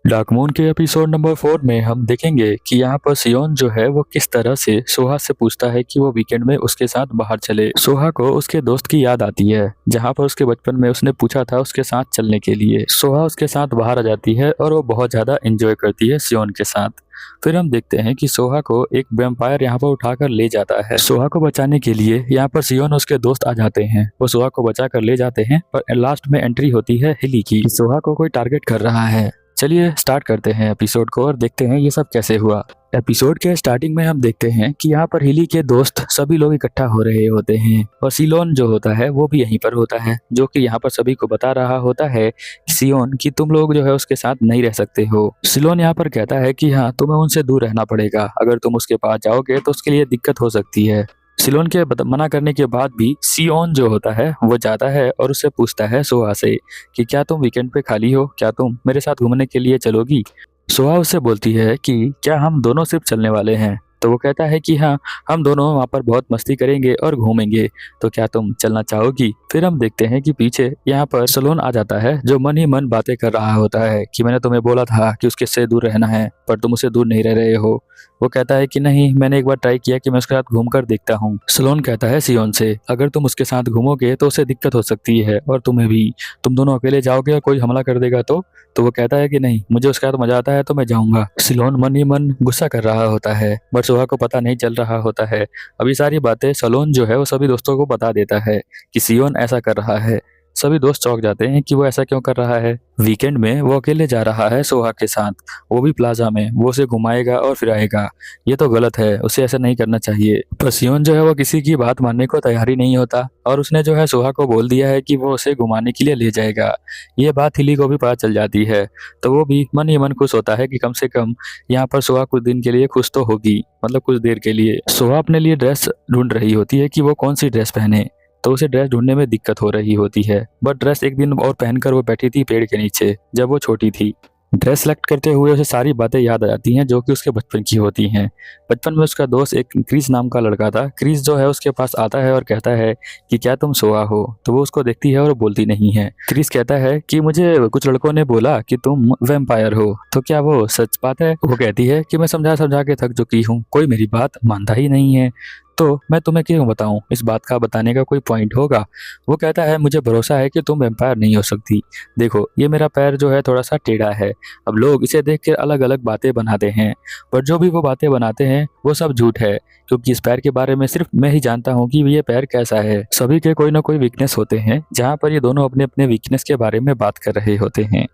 डार्कमून के episode number 4 में हम देखेंगे कि यहाँ पर सियोन जो है वो किस तरह से सोहा से पूछता है कि वो वीकेंड में उसके साथ बाहर चले। सोहा को उसके दोस्त की याद आती है जहाँ पर उसके बचपन में उसने पूछा था उसके साथ चलने के लिए। सोहा उसके साथ बाहर आ जाती है और वो बहुत ज्यादा एंजॉय करती है सियोन के साथ। फिर हम देखते हैं कि सोहा को एक वैम्पायर यहाँ पर उठाकर ले जाता है। सोहा को बचाने के लिए यहाँ पर सियोन और उसके दोस्त आ जाते हैं। वो सोहा को बचा कर ले जाते हैं पर लास्ट में एंट्री होती है हिली की। सोहा को कोई टारगेट कर रहा है। चलिए स्टार्ट करते हैं एपिसोड को और देखते हैं ये सब कैसे हुआ। एपिसोड के स्टार्टिंग में हम देखते हैं कि यहाँ पर हिली के दोस्त सभी लोग इकट्ठा हो रहे होते हैं और सिलोन जो होता है वो भी यहीं पर होता है, जो कि यहाँ पर सभी को बता रहा होता है सियोन कि तुम लोग जो है उसके साथ नहीं रह सकते हो। सिलोन यहाँ पर कहता है कि हाँ, तुम्हें उनसे दूर रहना पड़ेगा, अगर तुम उसके पास जाओगे तो उसके लिए दिक्कत हो सकती है। सिलोन के मना करने के बाद भी सियोन जो होता है वो जाता है और उससे पूछता है सोहा से कि क्या तुम वीकेंड पे खाली हो, क्या तुम मेरे साथ घूमने के लिए चलोगी। सोहा उससे बोलती है कि क्या हम दोनों सिर्फ चलने वाले हैं, तो वो कहता है कि हाँ, हम दोनों वहाँ पर बहुत मस्ती करेंगे और घूमेंगे, तो क्या तुम चलना चाहोगी। फिर हम देखते हैं कि पीछे यहाँ पर सलोन आ जाता है जो मन ही मन बातें कर रहा होता है कि मैंने तुम्हें बोला था कि उसके से दूर रहना है पर तुम उससे दूर नहीं रह रहे हो। वो कहता है कि नहीं, मैंने एक बार ट्राई किया कि मैं उसके साथ घूम कर देखता हूँ। सलोन कहता है सियोन से अगर तुम उसके साथ घूमोगे तो उसे दिक्कत हो सकती है और तुम्हें भी, तुम दोनों अकेले जाओगे और कोई हमला कर देगा तो वो कहता है कि नहीं, मुझे उसके साथ मजा आता है तो मैं जाऊंगा। सिलोन मन ही मन गुस्सा कर रहा होता है बट सोहा को पता नहीं चल रहा होता है। अभी सारी बातें सलोन जो है वो सभी दोस्तों को बता देता है कि सियोन ऐसा कर रहा है। सभी दोस्त चौंक जाते हैं कि वो ऐसा क्यों कर रहा है। वीकेंड में वो अकेले जा रहा है सोहा के साथ, वो भी प्लाजा में। वो उसे घुमाएगा और फिराएगा, ये तो गलत है, उसे ऐसा नहीं करना चाहिए। पर सियोन जो है वो किसी की बात मानने को तैयार ही नहीं होता और उसने जो है सोहा को बोल दिया है कि वो उसे घुमाने के लिए ले जाएगा। ये बात हिली को भी पता चल जाती है तो वो भी मन ही मन खुश होता है कि कम से कम यहाँ पर सोहा कुछ दिन के लिए खुश तो होगी, मतलब कुछ देर के लिए। सोहा अपने लिए ड्रेस ढूंढ रही होती है कि वो कौन सी ड्रेस पहने, तो उसे ड्रेस ढूंढने में दिक्कत हो रही होती है। बट ड्रेस एक दिन और पहनकर वो बैठी थी पेड़ के नीचे जब वो छोटी थी। ड्रेस सेलेक्ट करते हुए उसे सारी बातें याद आ जाती हैं जो कि उसके बचपन की होती हैं। बचपन में उसका दोस्त एक क्रिस नाम का लड़का था। क्रिस जो है उसके पास आता है और कहता है कि क्या तुम सोहा हो, तो वो उसको देखती है और बोलती नहीं है। क्रिस कहता है कि मुझे कुछ लड़कों ने बोला कि तुम वैम्पायर हो, तो क्या वो सच बात है। वो कहती है कि मैं समझा समझा के थक चुकी हूँ, कोई मेरी बात मानता ही नहीं है, तो मैं तुम्हें क्यों बताऊं, इस बात का बताने का कोई पॉइंट होगा। वो कहता है मुझे भरोसा है कि तुम वैम्पायर नहीं हो सकती, देखो ये मेरा पैर जो है थोड़ा सा टेढ़ा है। अब लोग इसे देख कर अलग अलग बातें बनाते हैं पर जो भी वो बातें बनाते हैं वो सब झूठ है, क्योंकि इस पैर के बारे में सिर्फ मैं ही जानता हूँ कि ये पैर कैसा है। सभी के कोई ना कोई वीकनेस होते हैं जहाँ पर ये दोनों अपने अपने वीकनेस के बारे में बात कर रहे होते हैं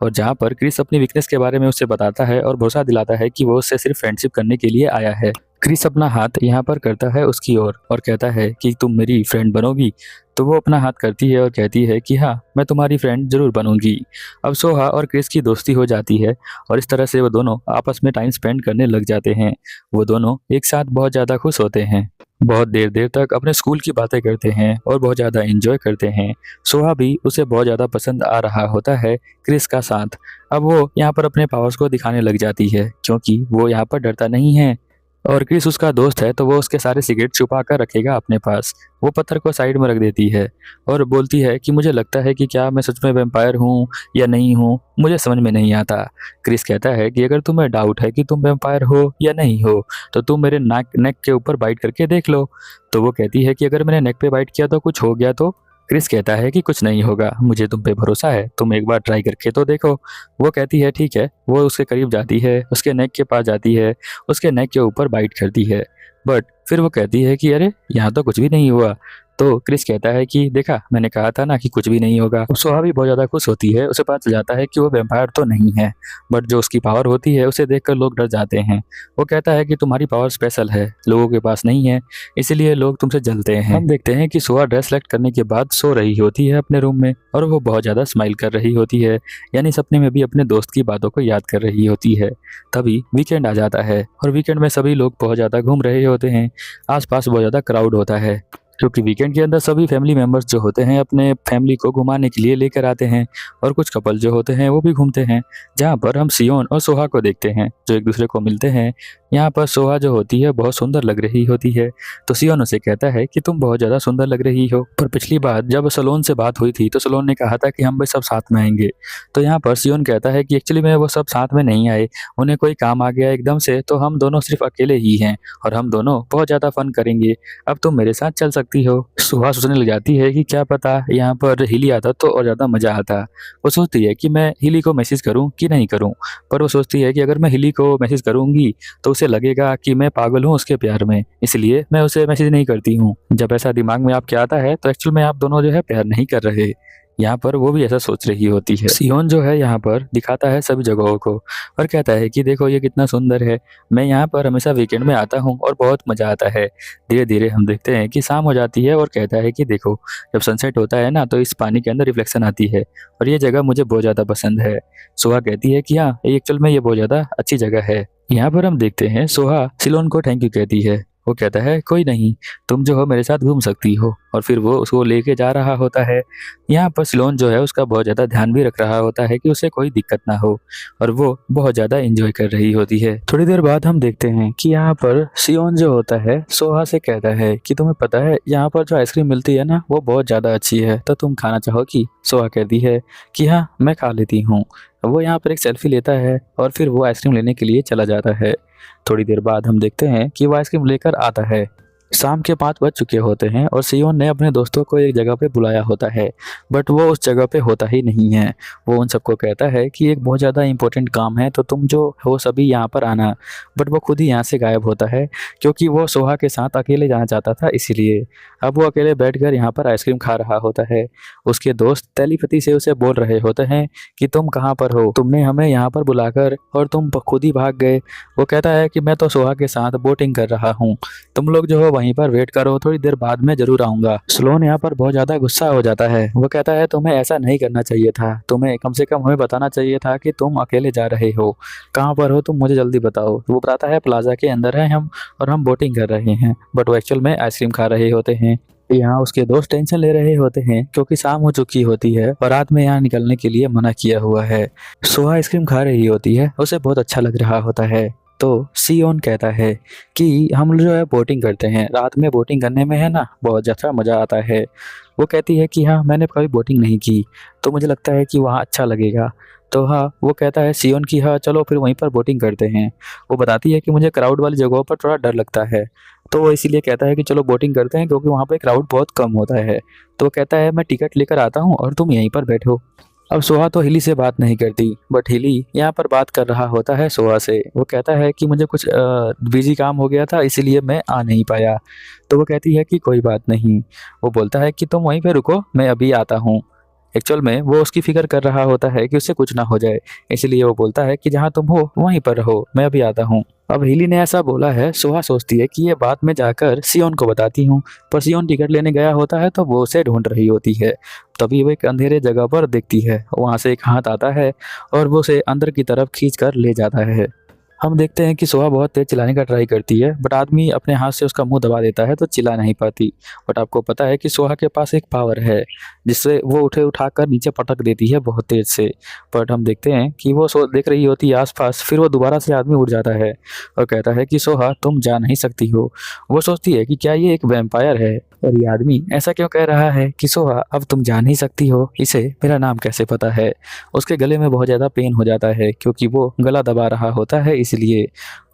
और जहाँ पर क्रिस अपनी वीकनेस के बारे में उससे बताता है और भरोसा दिलाता है कि वो उससे सिर्फ फ्रेंडशिप करने के लिए आया है। क्रिस अपना हाथ यहाँ पर करता है उसकी ओर और कहता है कि तुम मेरी फ्रेंड बनोगी, तो वो अपना हाथ करती है और कहती है कि हाँ, मैं तुम्हारी फ्रेंड जरूर बनूंगी। अब सोहा और क्रिस की दोस्ती हो जाती है और इस तरह से वो दोनों आपस में टाइम स्पेंड करने लग जाते हैं। वो दोनों एक साथ बहुत ज़्यादा खुश होते हैं, बहुत देर देर तक अपने स्कूल की बातें करते हैं और बहुत ज़्यादा एंजॉय करते हैं। सोहा भी उसे बहुत ज़्यादा पसंद आ रहा होता है क्रिस का साथ। अब वो यहाँ पर अपने पावर्स को दिखाने लग जाती है क्योंकि वो यहाँ पर डरता नहीं है और क्रिस उसका दोस्त है तो वो उसके सारे सिगरेट छुपा कर रखेगा अपने पास। वो पत्थर को साइड में रख देती है और बोलती है कि मुझे लगता है कि क्या मैं सच में वैम्पायर हूँ या नहीं हूँ, मुझे समझ में नहीं आता। क्रिस कहता है कि अगर तुम्हें डाउट है कि तुम वैम्पायर हो या नहीं हो तो तुम मेरे नेक के ऊपर बाइट करके देख लो। तो वो कहती है कि अगर मैंने नेक पे बाइट किया तो कुछ हो गया तो। क्रिस कहता है कि कुछ नहीं होगा, मुझे तुम पे भरोसा है, तुम एक बार ट्राई करके तो देखो। वो कहती है ठीक है। वो उसके करीब जाती है, उसके नेक के पास जाती है, उसके नेक के ऊपर बाइट करती है बट फिर वो कहती है कि अरे यहाँ तो कुछ भी नहीं हुआ। तो क्रिस कहता है कि देखा, मैंने कहा था ना कि कुछ भी नहीं होगा। सोहा भी बहुत ज़्यादा खुश होती है, उसे पता चल जाता है कि वो वैम्पायर तो नहीं है बट जो उसकी पावर होती है उसे देखकर लोग डर जाते हैं। वो कहता है कि तुम्हारी पावर स्पेशल है, लोगों के पास नहीं है, इसीलिए लोग तुमसे जलते हैं। हम देखते हैं कि सोहा ड्रेस सेलेक्ट करने के बाद सो रही होती है अपने रूम में और वो बहुत ज़्यादा स्माइल कर रही होती है, यानी सपने में भी अपने दोस्त की बातों को याद कर रही होती है। तभी वीकेंड आ जाता है और वीकेंड में सभी लोग बहुत ज़्यादा घूम रहे होते हैं, आसपास बहुत ज़्यादा क्राउड होता है क्योंकि वीकेंड के अंदर सभी फैमिली मेम्बर्स जो होते हैं अपने फैमिली को घुमाने के लिए लेकर आते हैं और कुछ कपल जो होते हैं वो भी घूमते हैं। जहाँ पर हम सियोन और सोहा को देखते हैं जो एक दूसरे को मिलते हैं। यहाँ पर सोहा जो होती है बहुत सुंदर लग रही होती है। तो सियोन उसे कहता है कि तुम बहुत ज़्यादा सुंदर लग रही हो। पर पिछली बार जब सलोन से बात हुई थी तो सलोन ने कहा था कि हम भी सब साथ में आएंगे। तो यहाँ पर सियोन कहता है कि एक्चुअली में वो सब साथ में नहीं आए, उन्हें कोई काम आ गया एकदम से, तो हम दोनों सिर्फ अकेले ही हैं और हम दोनों बहुत ज़्यादा फन करेंगे। अब तुम मेरे साथ चल सकती हो। सुहा सोचने लग जाती है कि क्या पता यहाँ पर हिली आता तो और ज़्यादा मज़ा आता। वो सोचती है कि मैं हिली को मैसेज करूँ कि नहीं करूँ, पर वो सोचती है कि अगर मैं हिली को मैसेज करूँगी तो उसे लगेगा कि मैं पागल हूँ उसके प्यार में, इसलिए मैं उसे मैसेज नहीं करती हूँ। जब ऐसा दिमाग में आपके आता है तो एक्चुअल में आप दोनों जो है प्यार नहीं कर रहे। यहाँ पर वो भी ऐसा सोच रही होती है। सियोन जो है यहाँ पर दिखाता है सभी जगहों को और कहता है कि देखो ये कितना सुंदर है, मैं यहाँ पर हमेशा वीकेंड में आता हूँ और बहुत मज़ा आता है। धीरे धीरे हम देखते हैं कि शाम हो जाती है और कहता है कि देखो जब सनसेट होता है ना तो इस पानी के अंदर रिफ्लेक्शन आती है और ये जगह मुझे बहुत ज़्यादा पसंद है। सोहा कहती है कि हाँ एक्चुअल में ये बहुत ज़्यादा अच्छी जगह है। यहाँ पर हम देखते हैं सोहा सिलोन को थैंक यू कहती है। वो कहता है कोई नहीं, तुम जो हो मेरे साथ घूम सकती हो, और फिर वो उसको लेके जा रहा होता है। यहाँ पर सिलोन जो है उसका बहुत ज़्यादा ध्यान भी रख रहा होता है कि उसे कोई दिक्कत ना हो और वो बहुत ज़्यादा एंजॉय कर रही होती है। थोड़ी देर बाद हम देखते हैं कि यहाँ पर सियोन जो होता है सोहा से कहता है कि तुम्हें पता है यहाँ पर जो आइसक्रीम मिलती है ना वो बहुत ज़्यादा अच्छी है, तो तुम खाना चाहोगी? सोहा कहती है कि हाँ मैं खा लेती हूँ। वो यहाँ पर एक सेल्फी लेता है और फिर वो आइसक्रीम लेने के लिए चला जाता है। थोड़ी देर बाद हम देखते हैं कि वो आइसक्रीम लेकर आता है। शाम के 5 बज चुके होते हैं और सियोन ने अपने दोस्तों को एक जगह पे बुलाया होता है, बट वो उस जगह पे होता ही नहीं है। वो उन सबको कहता है कि एक बहुत ज़्यादा इंपॉर्टेंट काम है तो तुम जो हो सभी यहाँ पर आना, बट वो खुद ही यहाँ से गायब होता है क्योंकि वो सोहा के साथ अकेले जाना चाहता था इसीलिए। अब वो अकेले बैठकर यहाँ पर आइसक्रीम खा रहा होता है। उसके दोस्त टेलीपैथी से उसे बोल रहे होते हैं कि तुम कहाँ पर हो, तुमने हमें यहाँ पर बुलाकर और तुम खुद ही भाग गए। वो कहता है कि मैं तो सोहा के साथ बोटिंग कर रहा हूँ, तुम लोग जो हो वहीं पर वेट करो, थोड़ी देर बाद में जरूर आऊंगा। स्लोन यहाँ पर बहुत ज्यादा गुस्सा हो जाता है। वो कहता है तुम्हें ऐसा नहीं करना चाहिए था, तुम्हें कम से कम हमें बताना चाहिए था कि तुम अकेले जा रहे हो। कहाँ पर हो तुम, मुझे जल्दी बताओ। वो बताता है प्लाजा के अंदर है हम और हम बोटिंग कर रहे हैं, बट वो एक्चुअल में आइसक्रीम खा रहे होते हैं। यहाँ उसके दोस्त टेंशन ले रहे होते हैं क्योंकि शाम हो चुकी होती है और रात में यहाँ निकलने के लिए मना किया हुआ है। सोहा आइसक्रीम खा रही होती है, उसे बहुत अच्छा लग रहा होता है। तो सियोन कहता है कि हम जो है बोटिंग करते हैं, रात में बोटिंग करने में है ना बहुत ज़्यादा मज़ा आता है। वो कहती है कि हाँ मैंने कभी बोटिंग नहीं की तो मुझे लगता है कि वहाँ अच्छा लगेगा। तो हाँ वो कहता है सियोन की हाँ चलो फिर वहीं पर बोटिंग करते हैं। वो बताती है कि मुझे क्राउड वाली जगहों पर थोड़ा डर लगता है, तो वो इसीलिए कहता है कि चलो बोटिंग करते हैं क्योंकि वहाँ पे क्राउड बहुत कम होता है। तो वो कहता है मैं टिकट लेकर आता हूँ और तुम यहीं पर बैठो। अब सोहा तो हिली से बात नहीं करती, बट हिली यहाँ पर बात कर रहा होता है सोहा से। वो कहता है कि मुझे कुछ बिजी काम हो गया था इसीलिए मैं आ नहीं पाया। तो वो कहती है कि कोई बात नहीं। वो बोलता है कि तुम वहीं पे रुको, मैं अभी आता हूँ। एक्चुअल में वो उसकी फिक्र कर रहा होता है कि उससे कुछ ना हो जाए, इसलिए वो बोलता है कि जहाँ तुम हो वहीं पर रहो, मैं अभी आता हूँ। अब हिली ने ऐसा बोला है, सोहा सोचती है कि ये बात मैं जाकर सियोन को बताती हूँ, पर सियोन टिकट लेने गया होता है तो वो उसे ढूंढ रही होती है। तभी वो एक अंधेरे जगह पर देखती है, वहाँ से एक हाथ आता है और वो उसे अंदर की तरफ खींच कर ले जाता है। हम देखते हैं कि सोहा बहुत तेज चिल्लाने का ट्राई करती है, बट आदमी अपने हाथ से उसका मुंह दबा देता है तो चिल्ला नहीं पाती। बट आपको पता है कि सोहा के पास एक पावर है जिससे वो उठाकर नीचे पटक देती है बहुत तेज से। बट हम देखते हैं कि वो देख रही होती है आसपास, फिर वो दोबारा से आदमी उठ जाता है और कहता है कि सोहा तुम जा नहीं सकती हो। वो सोचती है कि क्या ये एक वैम्पायर है और ये आदमी ऐसा क्यों कह रहा है कि सोहा अब तुम जा नहीं सकती हो, इसे मेरा नाम कैसे पता है। उसके गले में बहुत ज़्यादा पेन हो जाता है क्योंकि वो गला दबा रहा होता है इसलिए,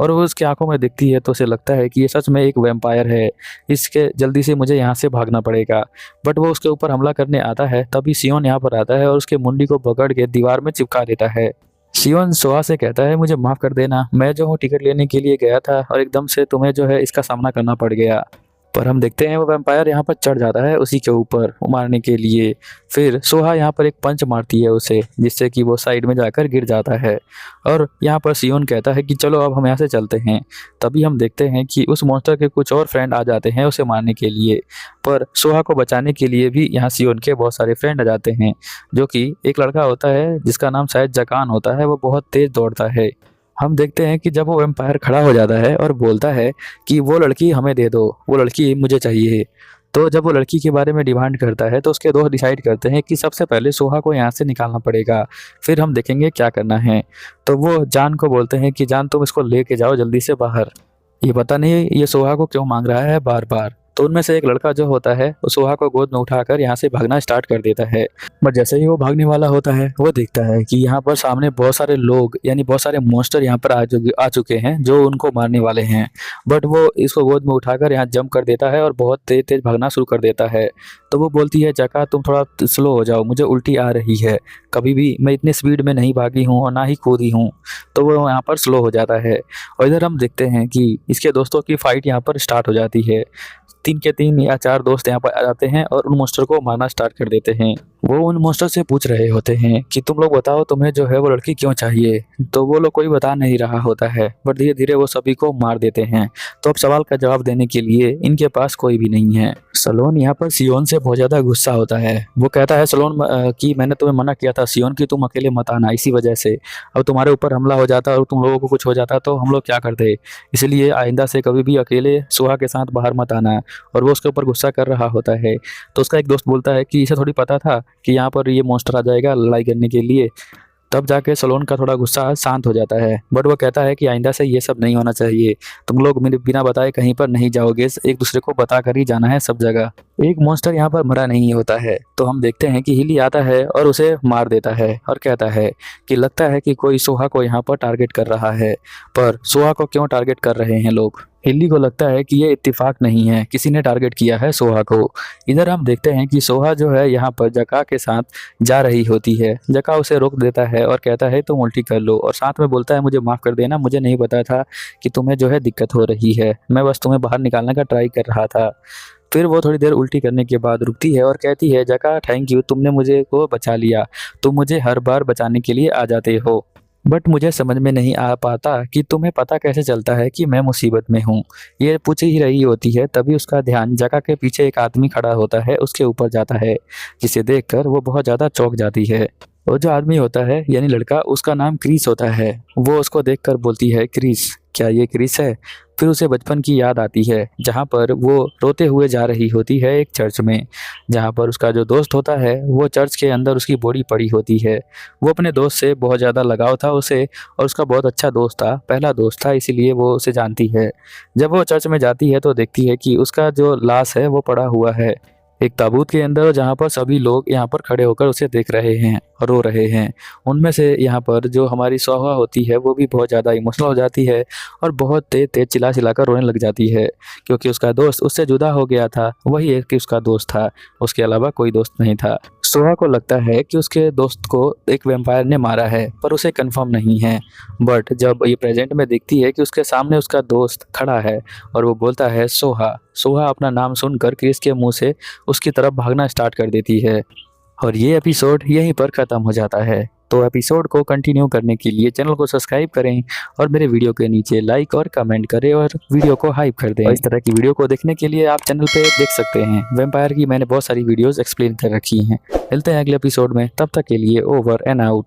और वो उसकी आंखों में दिखती है तो उसे लगता है कि ये सच में एक वैम्पायर है, इसके जल्दी से मुझे यहाँ से भागना पड़ेगा। बट वो उसके ऊपर हमला करने आता है, तभी सियोन यहाँ पर आता है और उसके मुंडी को पकड़ के दीवार में चिपका देता है। सियोन सोहा से कहता है मुझे माफ़ कर देना, मैं जो हूँ टिकट लेने के लिए गया था और एकदम से तुम्हें जो है इसका सामना करना पड़ गया। पर हम देखते हैं वो वैम्पायर यहाँ पर चढ़ जाता है उसी के ऊपर मारने के लिए। फिर सोहा यहाँ पर एक पंच मारती है उसे, जिससे कि वो साइड में जाकर गिर जाता है। और यहाँ पर सियोन कहता है कि चलो अब हम यहाँ से चलते हैं। तभी हम देखते हैं कि उस मॉन्स्टर के कुछ और फ्रेंड आ जाते हैं उसे मारने के लिए, पर सोहा को बचाने के लिए भी यहाँ सियोन के बहुत सारे फ्रेंड आ जाते हैं, जो कि एक लड़का होता है जिसका नाम शायद जकान होता है। वो बहुत तेज़ दौड़ता है। हम देखते हैं कि जब वो वैम्पायर खड़ा हो जाता है और बोलता है कि वो लड़की हमें दे दो, वो लड़की मुझे चाहिए, तो जब वो लड़की के बारे में डिमांड करता है तो उसके दोस्त डिसाइड करते हैं कि सबसे पहले सोहा को यहाँ से निकालना पड़ेगा, फिर हम देखेंगे क्या करना है। तो वो जान को बोलते हैं कि जान तुम इसको लेके जाओ जल्दी से बाहर, ये पता नहीं ये सोहा को क्यों मांग रहा है बार बार। तो उनमें से एक लड़का जो होता है वो सोहा को गोद में उठाकर यहाँ से भागना स्टार्ट कर देता है। बट जैसे ही वो भागने वाला होता है वो देखता है कि यहाँ पर सामने बहुत सारे लोग यानी बहुत सारे मॉन्स्टर यहाँ पर आ चुके हैं जो उनको मारने वाले हैं। बट वो इसको गोद में उठाकर यहाँ जंप कर देता है और बहुत तेज तेज भागना शुरू कर देता है। तो वो बोलती है जका तुम थोड़ा स्लो हो जाओ, मुझे उल्टी आ रही है, कभी भी मैं इतनी स्पीड में नहीं भागी हूँ और ना ही कूदी हूँ। तो वो यहाँ पर स्लो हो जाता है और इधर हम देखते हैं कि इसके दोस्तों की फाइट यहाँ पर स्टार्ट हो जाती है। 3 के 3 या 4 दोस्त यहाँ पर आ जाते हैं और उन मोस्टर को मारना स्टार्ट कर देते हैं। वो उन मोस्टर से पूछ रहे होते हैं कि तुम लोग बताओ तुम्हें जो है वो लड़की क्यों चाहिए। तो वो लोग कोई बता नहीं रहा होता है, बट धीरे धीरे वो सभी को मार देते हैं। तो अब सवाल का जवाब देने के लिए इनके पास कोई भी नहीं है। सलोन यहाँ पर सियोन से बहुत ज्यादा गुस्सा होता है। वो कहता है सलोन कि मैंने तुम्हें मना किया था सियोन कि तुम अकेले मत आना, इसी वजह से अब तुम्हारे ऊपर हमला हो जाता और तुम लोगों को कुछ हो जाता तो हम लोग क्या करते, इसलिए आइंदा से कभी भी अकेले सुहा के साथ बाहर मत आना। और वो उसके ऊपर गुस्सा कर रहा होता है। तो उसका एक दोस्त बोलता है कि इसे थोड़ी पता था कि यहाँ पर ये मॉन्स्टर आ जाएगा लड़ाई करने के लिए। तब जाके सलोन का थोड़ा गुस्सा शांत हो जाता है। बट वो कहता है कि आइंदा से ये सब नहीं होना चाहिए, तुम लोग मेरे बिना बताए कहीं पर नहीं जाओगे, एक दूसरे को बता कर ही जाना है सब जगह। एक मॉन्स्टर यहाँ पर मरा नहीं होता है। तो हम देखते हैं कि हिली आता है और उसे मार देता है और कहता है कि लगता है कि कोई सोहा को यहाँ पर टारगेट कर रहा है। पर सोहा को क्यों टारगेट कर रहे हैं लोग? हिल्ली को लगता है कि ये इत्तेफाक नहीं है, किसी ने टारगेट किया है सोहा को। इधर हम देखते हैं कि सोहा जो है यहाँ पर जका के साथ जा रही होती है। जका उसे रोक देता है और कहता है तुम उल्टी कर लो, और साथ में बोलता है मुझे माफ़ कर देना, मुझे नहीं पता था कि तुम्हें जो है दिक्कत हो रही है, मैं बस तुम्हें बाहर निकालने का ट्राई कर रहा था। फिर वो थोड़ी देर उल्टी करने के बाद रुकती है और कहती है जका थैंक यू, तुमने मुझे को बचा लिया, तुम मुझे हर बार बचाने के लिए आ जाते हो। बट मुझे समझ में नहीं आ पाता कि तुम्हें पता कैसे चलता है कि मैं मुसीबत में हूँ। ये पूछ ही रही होती है, तभी उसका ध्यान जका के पीछे एक आदमी खड़ा होता है उसके ऊपर जाता है, जिसे देखकर वो बहुत ज़्यादा चौंक जाती है। और जो आदमी होता है यानी लड़का, उसका नाम क्रिस होता है। वो उसको देखकर बोलती है क्रिस, क्या ये क्रिस है? फिर उसे बचपन की याद आती है जहाँ पर वो रोते हुए जा रही होती है एक चर्च में, जहाँ पर उसका जो दोस्त होता है वो चर्च के अंदर उसकी बॉडी पड़ी होती है। वो अपने दोस्त से बहुत ज़्यादा लगाव था उसे, और उसका बहुत अच्छा दोस्त था, पहला दोस्त था, इसीलिए वो उसे जानती है। जब वो चर्च में जाती है तो देखती है कि उसका जो लाश है वो पड़ा हुआ है एक ताबूत के अंदर, जहाँ पर सभी लोग यहाँ पर खड़े होकर उसे देख रहे हैं और रो रहे हैं। उनमें से यहाँ पर जो हमारी सोहा होती है वो भी बहुत ज़्यादा इमोशनल हो जाती है और बहुत तेज तेज चिल्ला चिल्लाकर रोने लग जाती है, क्योंकि उसका दोस्त उससे जुदा हो गया था। वही एक कि उसका दोस्त था, उसके अलावा कोई दोस्त नहीं था। सोहा को लगता है कि उसके दोस्त को एक वैम्पायर ने मारा है, पर उसे कंफर्म नहीं है। बट जब ये प्रेजेंट में देखती है कि उसके सामने उसका दोस्त खड़ा है और वो बोलता है सोहा, सोहा अपना नाम सुनकर क्रिस के मुंह से उसकी तरफ भागना स्टार्ट कर देती है। और ये एपिसोड यहीं पर ख़त्म हो जाता है। तो एपिसोड को कंटिन्यू करने के लिए चैनल को सब्सक्राइब करें और मेरे वीडियो के नीचे लाइक और कमेंट करें और वीडियो को हाइप कर दें। और इस तरह की वीडियो को देखने के लिए आप चैनल पे देख सकते हैं वैम्पायर की मैंने बहुत सारी वीडियोस एक्सप्लेन कर रखी हैं। मिलते हैं अगले एपिसोड में, तब तक के लिए ओवर एंड आउट।